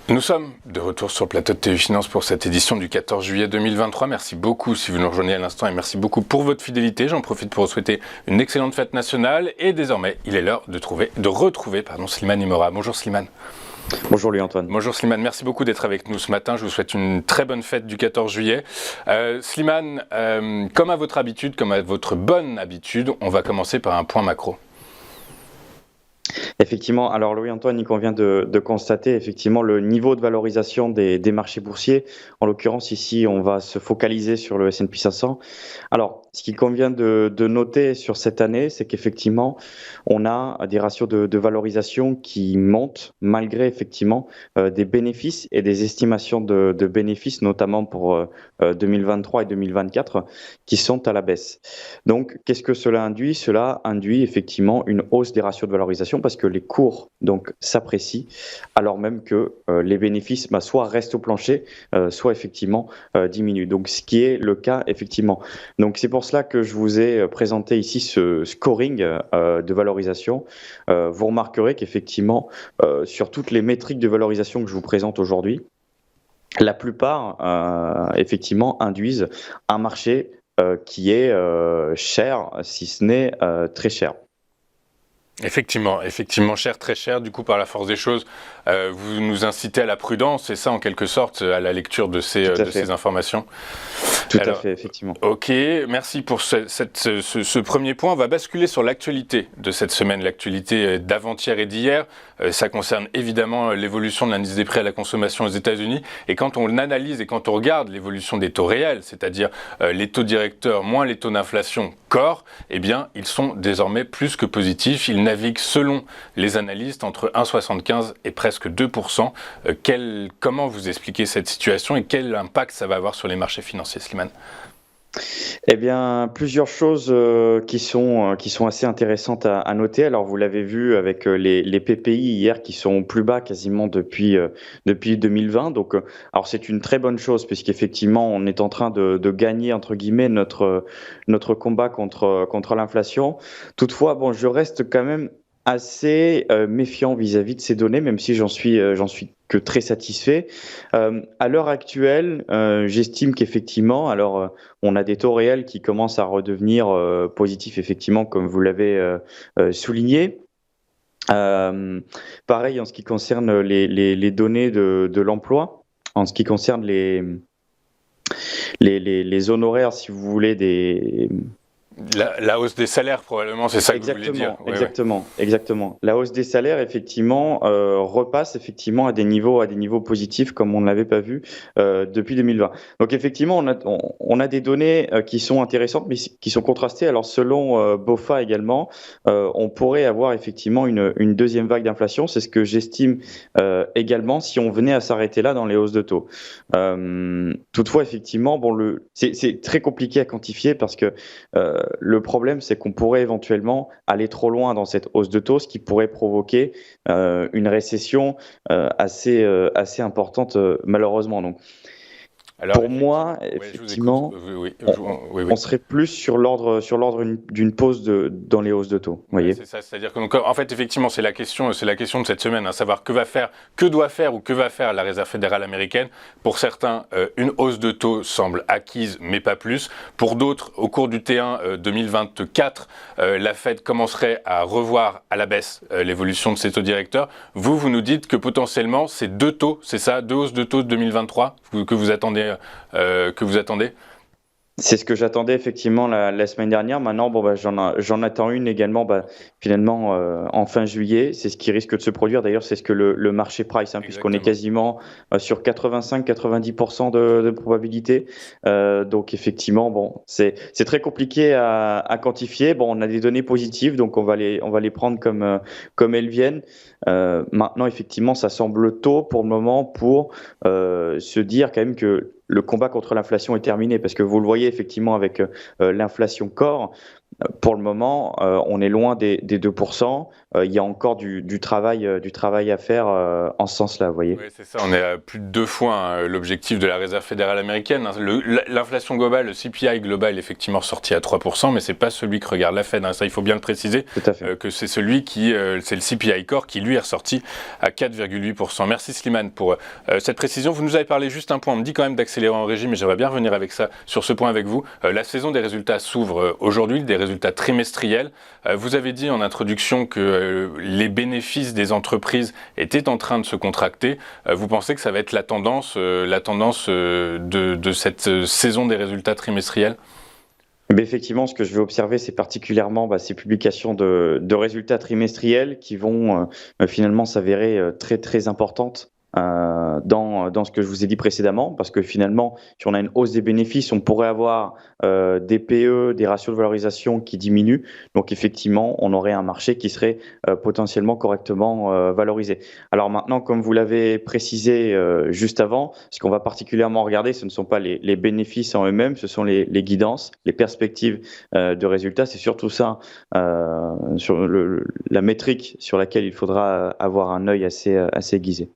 Nous sommes de retour sur le plateau de TV Finance pour cette édition du 14 juillet 2023. Merci beaucoup si vous nous rejoignez à l'instant et merci beaucoup pour votre fidélité. J'en profite pour vous souhaiter une excellente fête nationale et désormais, il est l'heure de retrouver Slimane Imora. Bonjour Slimane. Bonjour Louis-Antoine. Bonjour Slimane, merci beaucoup d'être avec nous ce matin. Je vous souhaite une très bonne fête du 14 juillet. Slimane, comme à votre habitude, comme à votre bonne habitude, on va commencer par un point macro. Effectivement, alors Louis-Antoine, il convient de constater effectivement le niveau de valorisation des marchés boursiers. En l'occurrence, ici, on va se focaliser sur le S&P 500. Alors, ce qu'il convient de noter sur cette année, c'est qu'effectivement, on a des ratios de valorisation qui montent malgré effectivement des bénéfices et des estimations de bénéfices, notamment pour 2023 et 2024, qui sont à la baisse. Donc, qu'est-ce que cela induit? Cela induit effectivement une hausse des ratios de valorisation parce que les cours donc s'apprécient alors même que les bénéfices soit restent au plancher, soit effectivement diminuent. Donc, ce qui est le cas effectivement. Donc, c'est pour cela que je vous ai présenté ici ce scoring de valorisation. Vous remarquerez qu'effectivement, sur toutes les métriques de valorisation que je vous présente aujourd'hui, la plupart, effectivement, induisent un marché qui est cher, si ce n'est très cher. Effectivement, cher, très cher. Du coup, par la force des choses, vous nous incitez à la prudence, et ça, en quelque sorte, à la lecture de ces informations. Tout à fait, effectivement. Ok, merci pour ce premier point. On va basculer sur l'actualité de cette semaine, l'actualité d'avant-hier et d'hier. Ça concerne évidemment l'évolution de l'indice des prix à la consommation aux États-Unis. Et quand on analyse et quand on regarde l'évolution des taux réels, c'est-à-dire les taux directeurs moins les taux d'inflation corps, eh bien, ils sont désormais plus que positifs. Ils naviguent, selon les analystes, entre 1,75 et presque 2%. Comment vous expliquez cette situation et quel impact ça va avoir sur les marchés financiers, Slimane? Eh bien, plusieurs choses qui sont assez intéressantes à noter. Alors, vous l'avez vu avec les PPI hier qui sont plus bas quasiment depuis 2020. Donc, alors c'est une très bonne chose puisqu'effectivement, on est en train de gagner entre guillemets notre combat contre l'inflation. Toutefois, bon, je reste quand même assez méfiant vis-à-vis de ces données, même si j'en suis que très satisfait. À l'heure actuelle, j'estime qu'effectivement, alors on a des taux réels qui commencent à redevenir positifs, effectivement, comme vous l'avez souligné. Pareil en ce qui concerne les données de l'emploi, en ce qui concerne les honoraires, si vous voulez, des... La hausse des salaires, probablement, c'est ça que vous voulez dire. Exactement. La hausse des salaires, effectivement, repasse effectivement à des niveaux positifs comme on ne l'avait pas vu depuis 2020. Donc effectivement, on a des données qui sont intéressantes, mais qui sont contrastées. Alors selon BofA également, on pourrait avoir effectivement une deuxième vague d'inflation. C'est ce que j'estime également si on venait à s'arrêter là dans les hausses de taux. Toutefois, effectivement, bon, c'est très compliqué à quantifier parce que le problème, c'est qu'on pourrait éventuellement aller trop loin dans cette hausse de taux, ce qui pourrait provoquer une récession assez importante, malheureusement. Donc, alors, pour moi, effectivement, on serait plus sur l'ordre d'une pause dans les hausses de taux. Voyez. C'est ça, c'est-à-dire que donc, en fait, effectivement, c'est la question de cette semaine, savoir que va faire la Réserve fédérale américaine. Pour certains, une hausse de taux semble acquise, mais pas plus. Pour d'autres, au cours du T1 2024, la Fed commencerait à revoir à la baisse l'évolution de ses taux directeurs. Vous nous dites que potentiellement, c'est deux hausses de taux de 2023 que vous attendez. C'est ce que j'attendais effectivement la semaine dernière. Maintenant, bon, j'en attends une également finalement en fin juillet. C'est ce qui risque de se produire. D'ailleurs, c'est ce que le marché price, puisqu'on est quasiment sur 85-90% de probabilité. Donc effectivement, bon, c'est très compliqué à quantifier. Bon, on a des données positives, donc on va les prendre comme elles viennent. Maintenant, effectivement, ça semble tôt pour le moment pour se dire quand même que le combat contre l'inflation est terminé, parce que vous le voyez effectivement avec l'inflation corps, Pour le moment, on est loin des 2%. Il y a encore du travail à faire en ce sens-là, vous voyez. Oui, c'est ça, on est à plus de 2 fois l'objectif de la Réserve fédérale américaine. L'inflation globale, le CPI global, est effectivement sorti à 3%, mais c'est pas celui que regarde la Fed. Ça, il faut bien le préciser, Tout à fait. que c'est celui c'est le CPI Core qui, lui, est ressorti à 4,8%. Merci Slimane pour cette précision. Vous nous avez parlé juste un point, on me dit quand même d'accélérer en régie, mais j'aimerais bien revenir sur ce point avec vous. La saison des résultats s'ouvre aujourd'hui, des résultats trimestriels. Vous avez dit en introduction que les bénéfices des entreprises étaient en train de se contracter. Vous pensez que ça va être la tendance de cette saison des résultats trimestriels? Mais effectivement, ce que je vais observer, c'est particulièrement ces publications de résultats trimestriels qui vont finalement s'avérer très très importantes dans ce que je vous ai dit précédemment, parce que finalement, si on a une hausse des bénéfices, on pourrait avoir des PE, des ratios de valorisation qui diminuent. Donc effectivement, on aurait un marché qui serait potentiellement correctement valorisé. Alors maintenant, comme vous l'avez précisé juste avant, ce qu'on va particulièrement regarder, ce ne sont pas les bénéfices en eux-mêmes, ce sont les guidances, les perspectives de résultats. C'est surtout ça, sur la métrique sur laquelle il faudra avoir un œil assez aiguisé.